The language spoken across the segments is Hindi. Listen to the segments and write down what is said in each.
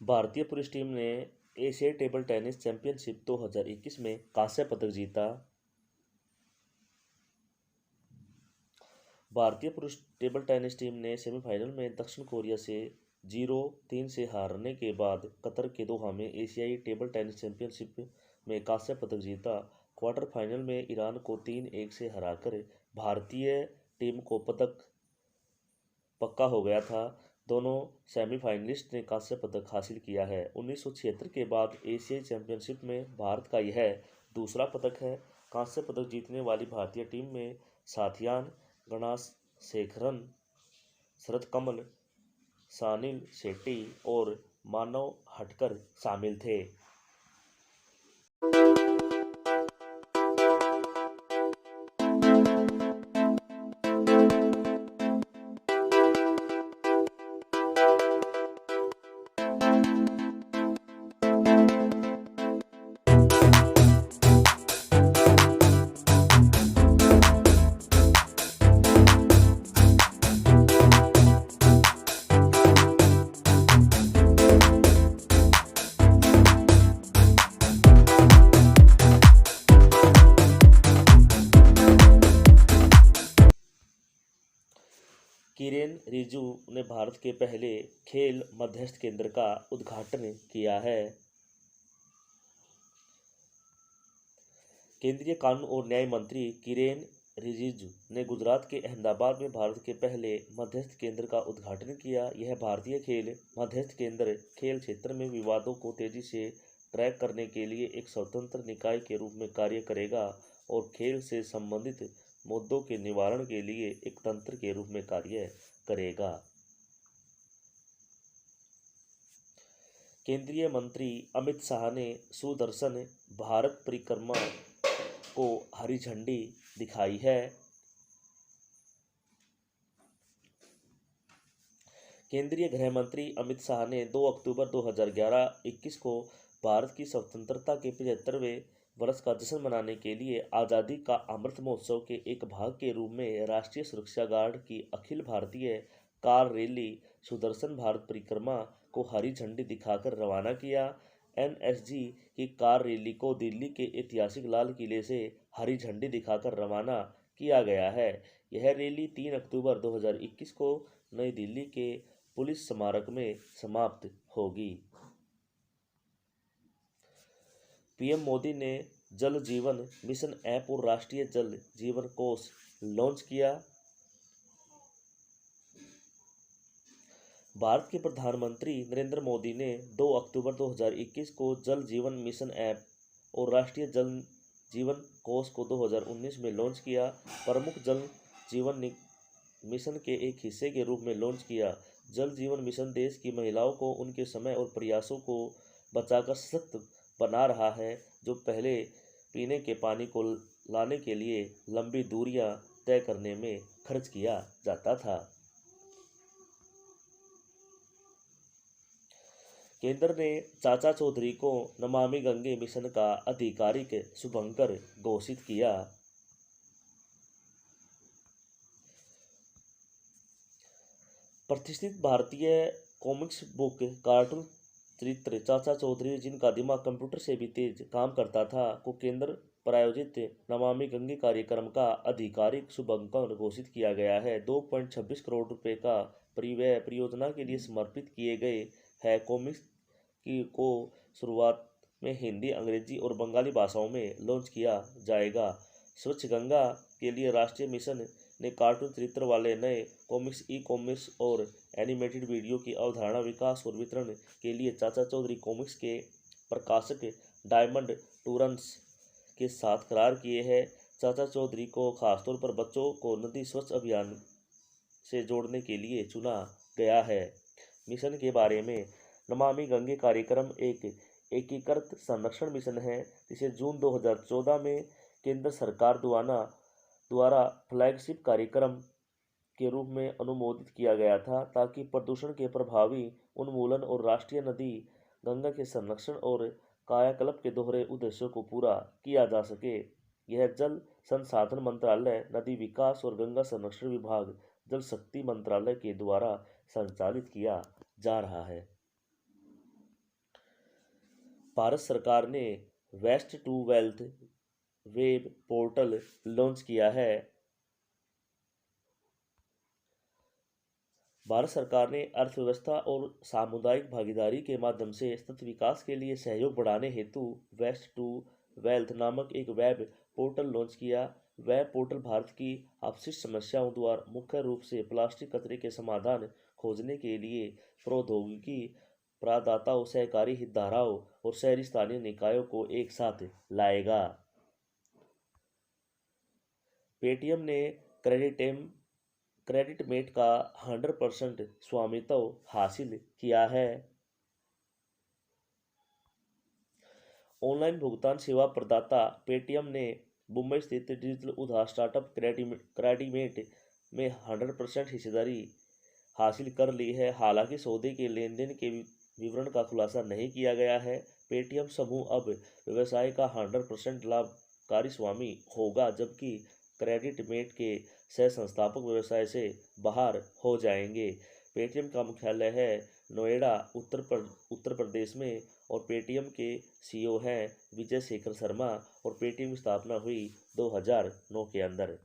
भारतीय पुरुष टीम ने एशियाई टेबल टेनिस चैंपियनशिप 2021 में कांस्य पदक जीता। भारतीय पुरुष टेबल टेनिस टीम ने सेमीफाइनल में दक्षिण कोरिया से 0-3 से हारने के बाद कतर के दोहा में एशियाई टेबल टेनिस चैंपियनशिप में कांस्य पदक जीता। क्वार्टर फाइनल में ईरान को 3-1 से हराकर भारतीय टीम को पदक पक्का हो गया था। दोनों सेमीफाइनलिस्ट ने कांस्य पदक हासिल किया है। 1976 के बाद एशियाई चैंपियनशिप में भारत का यह दूसरा पदक है। कांस्य पदक जीतने वाली भारतीय टीम में साथियान गणाशेखरन, शरत कमल, सानिल शेट्टी और मानव हटकर शामिल थे। किरेन रिजिजू ने भारत के पहले खेल मध्यस्थ केंद्र का उद्घाटन किया है। केंद्रीय कानून और न्याय मंत्री किरेन रिजिजू ने गुजरात के अहमदाबाद में भारत के पहले मध्यस्थ केंद्र का उद्घाटन किया। यह भारतीय खेल मध्यस्थ केंद्र खेल क्षेत्र में विवादों को तेजी से ट्रैक करने के लिए एक स्वतंत्र निकाय के रूप में कार्य करेगा और खेल से संबंधित मुद्दों के निवारण के लिए एक तंत्र के रूप में कार्य करेगा। केंद्रीय मंत्री अमित शाह ने सुदर्शन भारत परिक्रमा को हरी झंडी दिखाई है। केंद्रीय गृह मंत्री अमित शाह ने 2 अक्टूबर 2021 को भारत की स्वतंत्रता के 75वें वर्ष का जश्न मनाने के लिए आज़ादी का अमृत महोत्सव के एक भाग के रूप में राष्ट्रीय सुरक्षा गार्ड की अखिल भारतीय कार रैली सुदर्शन भारत परिक्रमा को हरी झंडी दिखाकर रवाना किया। एनएसजी की कार रैली को दिल्ली के ऐतिहासिक लाल किले से हरी झंडी दिखाकर रवाना किया गया है। यह रैली 3 अक्टूबर 2021 को नई दिल्ली के पुलिस स्मारक में समाप्त होगी। पीएम मोदी ने जल जीवन मिशन ऐप और राष्ट्रीय जल जीवन कोष लॉन्च किया। भारत के प्रधानमंत्री नरेंद्र मोदी ने 2 अक्टूबर 2021 को जल जीवन मिशन ऐप और राष्ट्रीय जल जीवन कोष को 2019 में लॉन्च किया। प्रमुख जल जीवन मिशन के एक हिस्से के रूप में लॉन्च किया। जल जीवन मिशन देश की महिलाओं को उनके समय और प्रयासों को बचाकर सशक्त बना रहा है, जो पहले पीने के पानी को लाने के लिए लंबी दूरियां तय करने में खर्च किया जाता था। केंद्र ने चाचा चौधरी को नमामि गंगे मिशन का आधिकारिक शुभंकर घोषित किया। प्रतिष्ठित भारतीय कॉमिक्स बुक कार्टून चरित्र चाचा चौधरी, जिनका दिमाग कंप्यूटर से भी तेज काम करता था, को केंद्र प्रायोजित नमामि गंगे कार्यक्रम का आधिकारिक शुभंकर घोषित किया गया है। 2.26 करोड़ रुपए का परिव्यय परियोजना के लिए समर्पित किए गए हैं। कॉमिक्स को शुरुआत में हिंदी, अंग्रेजी और बंगाली भाषाओं में लॉन्च किया जाएगा। स्वच्छ गंगा के लिए राष्ट्रीय मिशन ने कार्टून चरित्र वाले नए कॉमिक्स, ई कॉमर्स और एनिमेटेड वीडियो की अवधारणा विकास और वितरण के लिए चाचा चौधरी कॉमिक्स के प्रकाशक डायमंड टूरन्स के साथ करार किए हैं। चाचा चौधरी को खासतौर पर बच्चों को नदी स्वच्छ अभियान से जोड़ने के लिए चुना गया है। मिशन के बारे में नमामि गंगे कार्यक्रम एक एकीकृत संरक्षण मिशन है, जिसे जून 2014 में केंद्र सरकार द्वारा फ्लैगशिप कार्यक्रम के रूप में अनुमोदित किया गया था, ताकि प्रदूषण के प्रभावी उन्मूलन और राष्ट्रीय नदी गंगा के संरक्षण और कायाकल्प के दोहरे उद्देश्यों को पूरा किया जा सके। यह जल संसाधन मंत्रालय, नदी विकास और गंगा संरक्षण विभाग, जल शक्ति मंत्रालय के द्वारा संचालित किया जा रहा है। भारत सरकार ने waste to wealth web portal launch किया है। भारत सरकार ने अर्थव्यवस्था और सामुदायिक भागीदारी के माध्यम से सतत विकास के लिए सहयोग बढ़ाने हेतु वेस्ट टू वेल्थ नामक एक वेब पोर्टल लॉन्च किया। वेब पोर्टल भारत की अपशिष्ट समस्याओं द्वारा मुख्य रूप से प्लास्टिक कचरे के समाधान खोजने के लिए प्रौद्योगिकी प्रदाताओं, सहकारी हितधारकों और शहरी स्थानीय निकायों को एक साथ लाएगा। पेटीएम ने क्रेडिटमेट का 100% स्वामित्व हासिल किया है। ऑनलाइन भुगतान सेवा प्रदाता पेटीएम ने मुंबई स्थित डिजिटल उधार स्टार्टअप क्रेडिटमेट में 100% हिस्सेदारी हासिल कर ली है। हालांकि सौदे के लेन देन के विवरण का खुलासा नहीं किया गया है। पेटीएम समूह अब व्यवसाय का 100% लाभकारी स्वामी होगा, जबकि क्रेडिटमेट के सह संस्थापक व्यवसाय से बाहर हो जाएंगे। पेटीएम का मुख्यालय है नोएडा, उत्तर प्रदेश में और पेटीएम के सीईओ हैं विजय शेखर शर्मा और पेटीएम की स्थापना हुई 2009 के अंदर।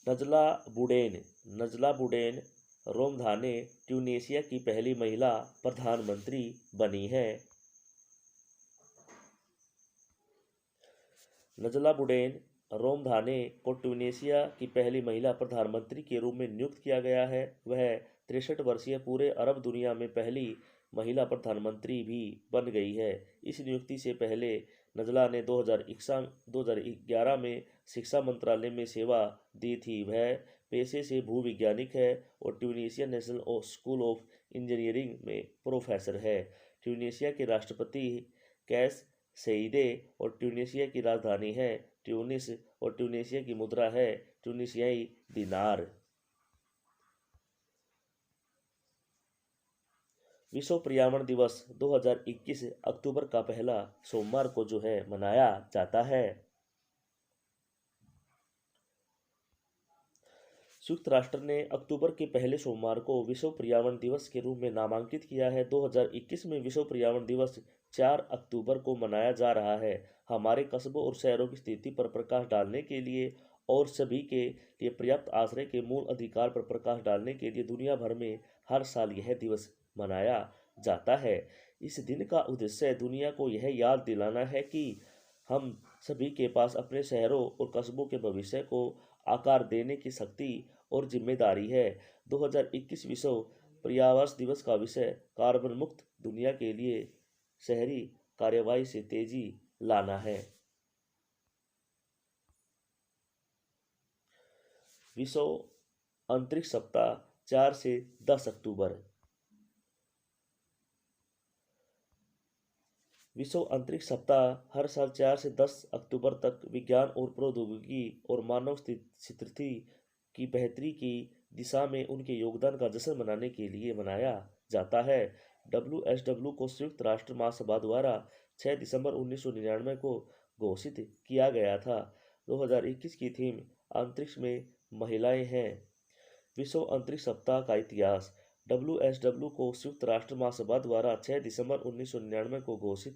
नजला बुडेन रोमधाने ट्यूनीशिया की पहली महिला प्रधानमंत्री बनी है। नजला बुडेन रोमधाने को ट्यूनीशिया की पहली महिला प्रधानमंत्री के रूप में नियुक्त किया गया है। वह 63 वर्षीय पूरे अरब दुनिया में पहली महिला प्रधानमंत्री भी बन गई है। इस नियुक्ति से पहले नजला ने 2011 में शिक्षा मंत्रालय में सेवा दी थी। वह पेशे से भूविज्ञानिक है और Tunisia national school of engineering में प्रोफेसर है। ट्यूनीशिया के राष्ट्रपति कैस सईदे और ट्यूनीशिया की राजधानी है ट्यूनिस और ट्यूनीशिया की मुद्रा है ट्यूनीशियाई दिनार। विश्व पर्यावरण दिवस 2021 अक्टूबर का पहला सोमवार को जो है मनाया जाता है। संयुक्त राष्ट्र ने अक्टूबर के पहले सोमवार को विश्व पर्यावरण दिवस के रूप में नामांकित किया है। 2021 में विश्व पर्यावरण दिवस 4 अक्टूबर को मनाया जा रहा है। हमारे कस्बों और शहरों की स्थिति पर प्रकाश डालने के लिए और सभी के लिए पर्याप्त आश्रय के मूल अधिकार पर प्रकाश डालने के लिए दुनिया भर में हर साल यह दिवस मनाया जाता है। इस दिन का उद्देश्य दुनिया को यह याद दिलाना है कि हम सभी के पास अपने शहरों और कस्बों के भविष्य को आकार देने की शक्ति और जिम्मेदारी है। 2021 विश्व पर्यावरण दिवस का विषय कार्बन मुक्त दुनिया के लिए शहरी कार्यवाही से तेजी लाना है। विश्व अंतरिक्ष सप्ताह 4 से 10 अक्टूबर। विश्व अंतरिक्ष सप्ताह हर साल 4 से 10 अक्टूबर तक विज्ञान और प्रौद्योगिकी और मानव स्थिति की बेहतरी की दिशा में उनके योगदान का जश्न मनाने के लिए मनाया जाता है। WSW को संयुक्त राष्ट्र महासभा द्वारा 6 दिसंबर 1999 को घोषित किया गया था। 2021 की थीम अंतरिक्ष में महिलाएं हैं। विश्व अंतरिक्ष सप्ताह का इतिहास। WSW को संयुक्त राष्ट्र महासभा द्वारा 6 दिसंबर 1999 को घोषित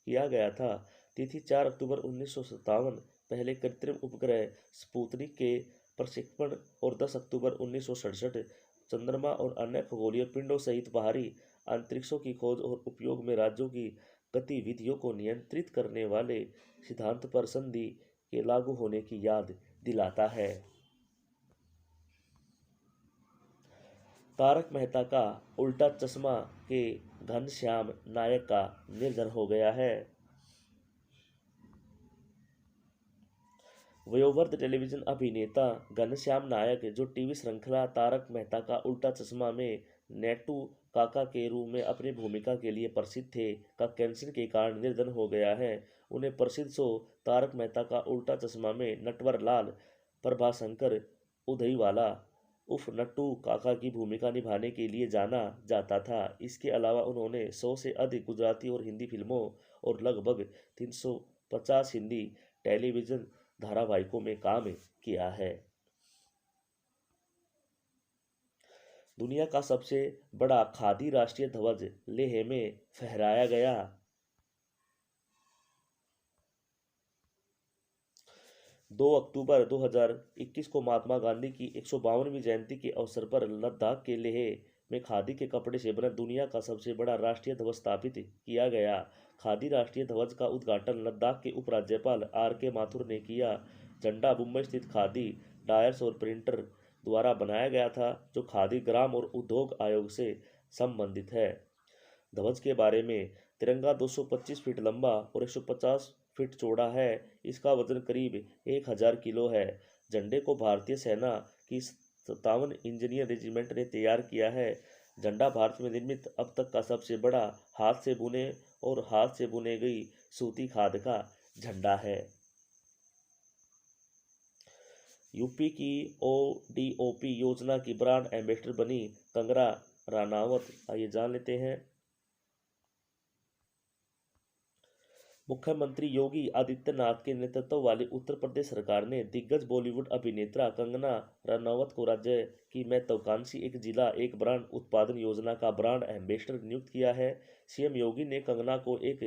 किया गया था। तिथि 4 अक्टूबर 1957 पहले कृत्रिम उपग्रह स्पुतनिक के प्रक्षेपण और 10 अक्टूबर 1967 चंद्रमा और अन्य खगोलीय पिंडों सहित बाहरी अंतरिक्षों की खोज और उपयोग में राज्यों की गतिविधियों को नियंत्रित करने वाले सिद्धांत पर संधि के लागू होने की याद दिलाता है। तारक मेहता का उल्टा चश्मा के घनश्याम नायक का निधन हो गया है। वयोवृद्ध टेलीविजन अभिनेता घनश्याम नायक, जो टीवी श्रृंखला तारक मेहता का उल्टा चश्मा में नेटू काका के रूप में अपनी भूमिका के लिए प्रसिद्ध थे, का कैंसर के कारण निधन हो गया है। उन्हें प्रसिद्ध शो तारक मेहता का उल्टा चश्मा में नटवरलाल प्रभाशंकर उदयवाला उर्फ नट्टू काका की भूमिका निभाने के लिए जाना जाता था। इसके अलावा उन्होंने 100 से अधिक गुजराती और हिंदी फिल्मों और लगभग 350 हिंदी टेलीविजन धारावाहिकों में काम किया है। दुनिया का सबसे बड़ा खादी राष्ट्रीय ध्वज लेह में फहराया गया। 2 अक्टूबर 2021 को महात्मा गांधी की 152वीं जयंती के अवसर पर लद्दाख के लेह में खादी के कपड़े से बना दुनिया का सबसे बड़ा राष्ट्रीय ध्वज स्थापित किया गया। खादी राष्ट्रीय ध्वज का उद्घाटन लद्दाख के उपराज्यपाल RK माथुर ने किया। झंडा मुंबई स्थित खादी डायर्स और प्रिंटर द्वारा बनाया गया था, जो खादी ग्राम और उद्योग आयोग से संबंधित है। ध्वज के बारे में, तिरंगा 225 फीट लंबा और 150 फीट चौड़ा है। इसका वजन करीब 1000 किलो है। झंडे को भारतीय सेना की 57 इंजीनियर रेजिमेंट ने तैयार किया है। झंडा भारत में निर्मित अब तक का सबसे बड़ा हाथ से बुने गई सूती खाद का झंडा है। यूपी की ODOP योजना की ब्रांड एम्बेसडर बनी कंगना रनावत। आइए जान लेते हैं। मुख्यमंत्री योगी आदित्यनाथ के नेतृत्व वाली उत्तर प्रदेश सरकार ने दिग्गज बॉलीवुड अभिनेत्रा कंगना रनौत को राज्य की महत्वाकांक्षी एक जिला एक ब्रांड उत्पादन योजना का ब्रांड एम्बेसडर नियुक्त किया है। CM योगी ने कंगना को एक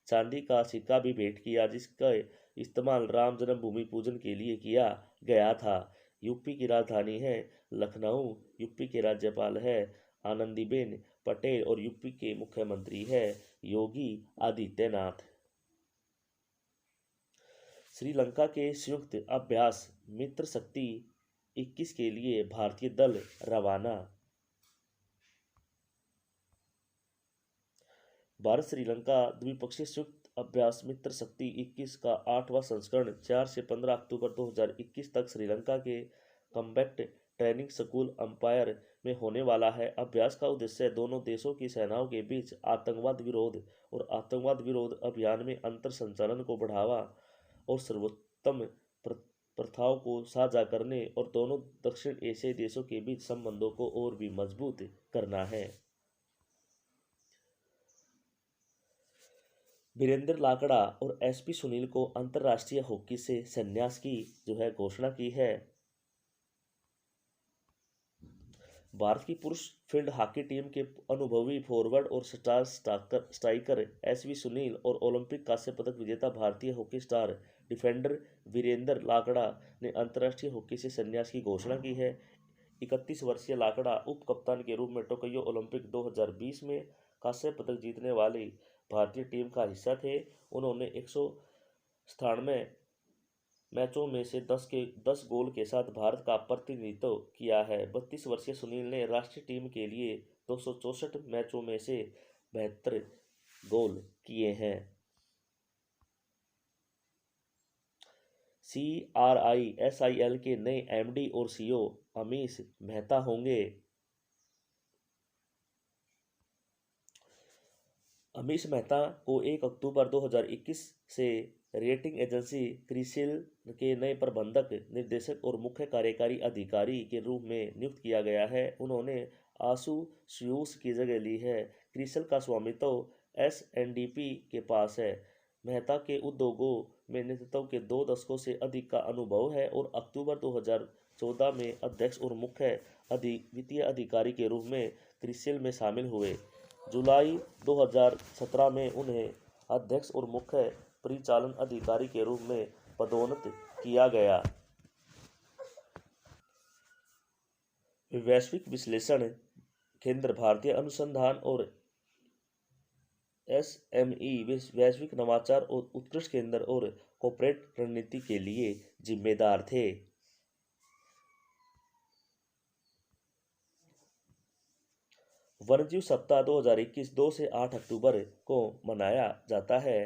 चांदी का सिक्का भी भेंट किया, जिसका इस्तेमाल राम जन्मभूमि पूजन के लिए किया गया था। यूपी की राजधानी है लखनऊ। यूपी के राज्यपाल है आनंदीबेन पटेल और यूपी के मुख्यमंत्री है योगी आदित्यनाथ। श्रीलंका के संयुक्त अभ्यास मित्र शक्ति 21 के लिए भारतीय दल रवाना। भारत श्रीलंका द्विपक्षीय संयुक्त अभ्यास मित्र शक्ति 21 का 8वां संस्करण 4 से 15 अक्टूबर 2021 तक श्रीलंका के कॉम्बैट ट्रेनिंग स्कूल अंपायर में होने वाला है। अभ्यास का उद्देश्य दोनों देशों की सेनाओं के बीच आतंकवाद विरोध और आतंकवाद विरोध अभियान में अंतर संचालन को बढ़ावा और सर्वोत्तम प्रथाओं को साझा करने और दोनों दक्षिण एशियाई देशों के बीच संबंधों को और भी मजबूत करना है। वीरेंद्र लाकड़ा और SP सुनील को अंतर्राष्ट्रीय हॉकी से संन्यास की घोषणा की है। भारत की पुरुष फील्ड हॉकी टीम के अनुभवी फॉरवर्ड और स्टार स्ट्राइकर SV सुनील और ओलंपिक कांस्य पदक विजेता भारतीय hockey star defender Virendra Lakra ने अंतर्राष्ट्रीय हॉकी से संन्यास की घोषणा की है। 31 वर्षीय लाकड़ा उप कप्तान के रूप में टोक्यो ओलंपिक 2020 में कांस्य पदक जीतने वाली भारतीय टीम का हिस्सा थे। उन्होंने 197 मैचों में से 10 गोल के साथ भारत का प्रतिनिधित्व किया है। 32 वर्षीय सुनील ने राष्ट्रीय टीम के लिए 264 मैचों में से 72 गोल किए हैं। CRISIL के नए MD और CEO अमीश मेहता होंगे। अमीश मेहता को 1 अक्टूबर 2021 से रेटिंग एजेंसी क्रिसिल के नए प्रबंधक निर्देशक और मुख्य कार्यकारी अधिकारी के रूप में नियुक्त किया गया है। उन्होंने आशु स्यूस की जगह ली है। क्रिसिल का स्वामित्व SNDP के पास है। मेहता के उद्योगों में नेतृत्व के 2 दशकों से अधिक का अनुभव है और अक्टूबर 2014 में अध्यक्ष और मुख्य वित्तीय अधिकारी के रूप में क्रिसिल में शामिल हुए। जुलाई 2017 में उन्हें अध्यक्ष और मुख्य परिचालन अधिकारी के रूप में पदोन्नत किया गया। वैश्विक विश्लेषण केंद्र भारतीय अनुसंधान और SME वैश्विक नवाचार और उत्कृष्ट केंद्र और कॉर्पोरेट रणनीति के लिए जिम्मेदार थे। वन्यजीव सप्ताह 2021 2 से 8 अक्टूबर को मनाया जाता है।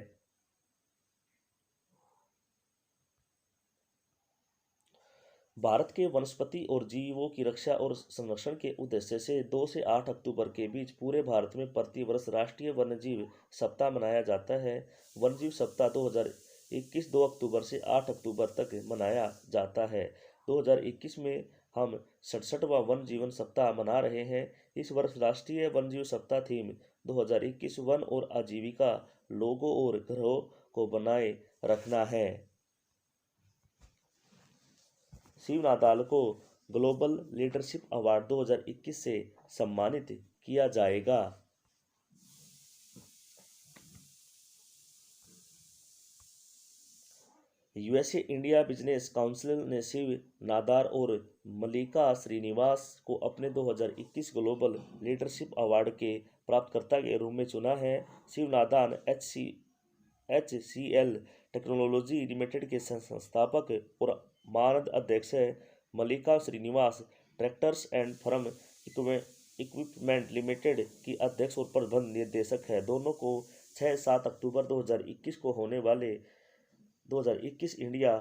भारत के वनस्पति और जीवों की रक्षा और संरक्षण के उद्देश्य से 2 से 8 अक्टूबर के बीच पूरे भारत में प्रतिवर्ष राष्ट्रीय वन्यजीव सप्ताह मनाया जाता है। वन्यजीव सप्ताह 2021 2 अक्टूबर से 8 अक्टूबर तक मनाया जाता है। 2021 में हम 67वां वन जीवन सप्ताह मना रहे हैं। इस वर्ष राष्ट्रीय वन्यजीव सप्ताह थीम 2021 वन और आजीविका लोगों और ग्रहों को बनाए रखना है। शिव नादाल को ग्लोबल लीडरशिप अवार्ड 2021 से सम्मानित किया जाएगा। यूएसए इंडिया बिजनेस काउंसिल ने शिव नादार और मल्लिका श्रीनिवास को अपने 2021 ग्लोबल लीडरशिप अवार्ड के प्राप्तकर्ता के रूप में चुना है। Shiv Nadar HCL technology limited के संस्थापक और मानद अध्यक्ष है। Mallika Srinivas tractors and farm equipment limited की अध्यक्ष और प्रबंध निर्देशक है। दोनों को 6-7 अक्टूबर 2021 को होने वाले 2021 इंडिया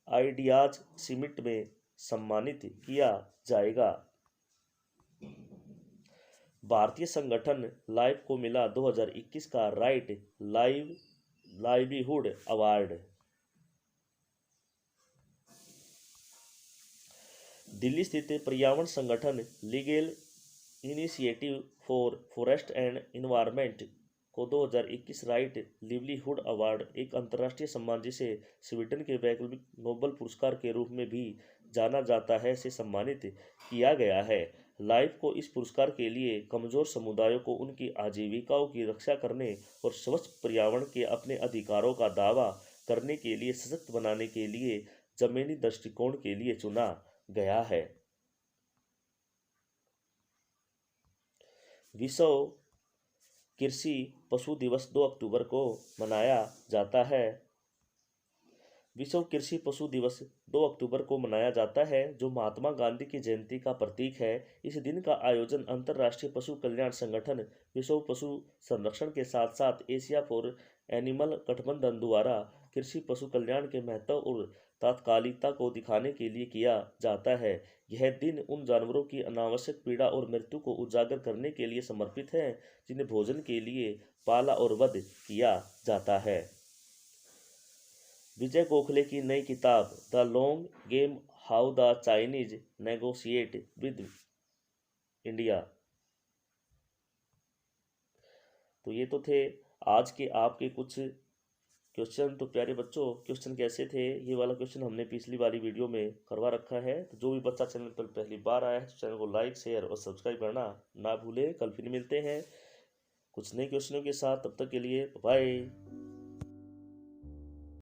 आइडियाज समिट में सम्मानित किया जाएगा। भारतीय संगठन लाइव को मिला 2021 का राइट लाइवलीहुड अवार्ड। दिल्ली स्थित पर्यावरण संगठन legal initiative for forest and environment को 2021 राइट लिवलीहुड अवार्ड, एक अंतर्राष्ट्रीय सम्मान जिसे स्वीडन के वैकल्पिक नोबेल पुरस्कार के रूप में भी जाना जाता है, से सम्मानित किया गया है। लाइफ को इस पुरस्कार के लिए कमजोर समुदायों को उनकी आजीविकाओं की रक्षा करने और स्वच्छ पर्यावरण के अपने अधिकारों का दावा करने के लिए सशक्त बनाने के लिए जमीनी दृष्टिकोण के लिए चुना गया है। विश्व कृषि पशु दिवस 2 अक्टूबर को मनाया जाता है। विश्व कृषि पशु दिवस 2 अक्टूबर को मनाया जाता है, जो महात्मा गांधी की जयंती का प्रतीक है। इस दिन का आयोजन अंतर्राष्ट्रीय पशु कल्याण संगठन विश्व पशु संरक्षण के साथ साथ एशिया फॉर एनिमल गठबंधन द्वारा कृषि पशु कल्याण के महत्व और तात्कालिकता को दिखाने के लिए किया जाता है। यह दिन उन जानवरों की अनावश्यक पीड़ा और मृत्यु को उजागर करने के लिए समर्पित है जिन्हें भोजन के लिए पाला और वध किया जाता है। विजय गोखले की नई किताब the long game, how the Chinese negotiate with India. तो ये तो थे आज के आपके कुछ क्वेश्चन। तो प्यारे बच्चों, क्वेश्चन कैसे थे? ये वाला क्वेश्चन हमने पिछली वाली वीडियो में करवा रखा है। तो जो भी बच्चा चैनल पर पहली बार आया है तो चैनल को लाइक, शेयर और सब्सक्राइब करना ना भूले। कल फिर मिलते हैं कुछ नए क्वेश्चनों के साथ। तब तक के लिए बाय।